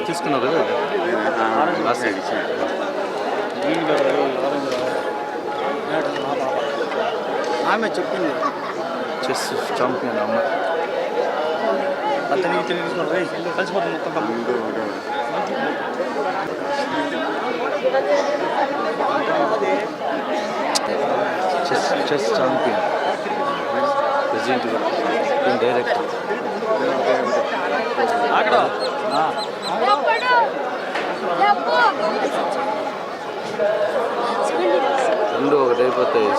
తీసుకున్నారు ఆమె చెప్పింది చెస్ ఛాంపియన్ అమ్మ అతనికి కలిసిపోతుంది చెస్ ఛాంపియన్ ప్రెసిడెంట్ డైరెక్టర్ రెండు ఒకటి అయిపోతాయి.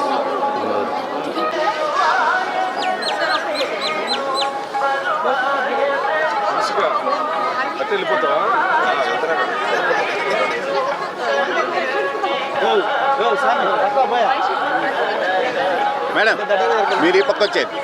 వెళ్ళిపోతావా మేడం? మీరు ఈ పక్క వచ్చేది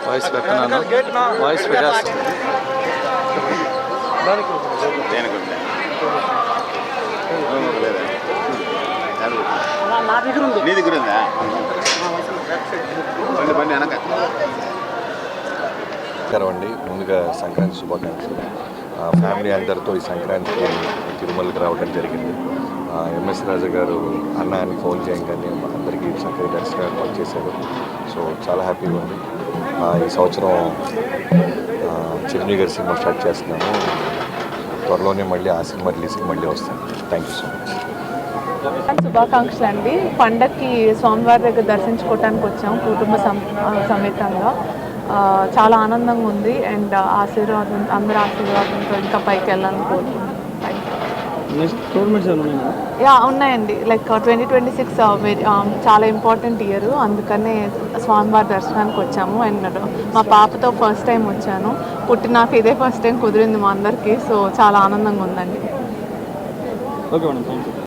వాయిస్ పెట్టినాను. వాయిస్ పెట్టేస్తా. నీ దగ్గర ఉందా? అండి ముందుగా సంక్రాంతి శుభాకాంక్షలు. ఫ్యామిలీ అందరితో ఈ సంక్రాంతికి తిరుమలకి రావడం జరిగింది. ఎంఎస్ రాజా గారు అన్న అని ఫోన్ చేయగానే అందరికీ చక్కగా దర్శనం చేశారు. సో చాలా హ్యాపీగా ఉంది. ఈ సంవత్సరం చిరంజీవి గారి సినిమా స్టార్ట్ చేస్తున్నాము. త్వరలోనే మళ్ళీ ఆ సినిమా రిలీజ్కి మళ్ళీ వస్తాను. Thank you so much. శుభాకాంక్షలు అండి. పండక్కి స్వామివారి దగ్గర దర్శించుకోవడానికి వచ్చాము కుటుంబ సమేతంగా. చాలా ఆనందంగా ఉంది. అండ్ ఆశీర్వాదం, అందరి ఆశీర్వాదంతో ఇంకా పైకి వెళ్ళాలని కోరుకుంటున్నాను. ఉన్నాయండి. లైక్ 2026 చాలా ఇంపార్టెంట్ ఇయర్. అందుకనే స్వామివారి దర్శనానికి వచ్చాము. అండ్ మా పాపతో ఫస్ట్ టైం వచ్చాను. పుట్టినాక ఇదే ఫస్ట్ టైం కుదిరింది మా అందరికీ. సో చాలా ఆనందంగా ఉందండి. Okay madam, thank you.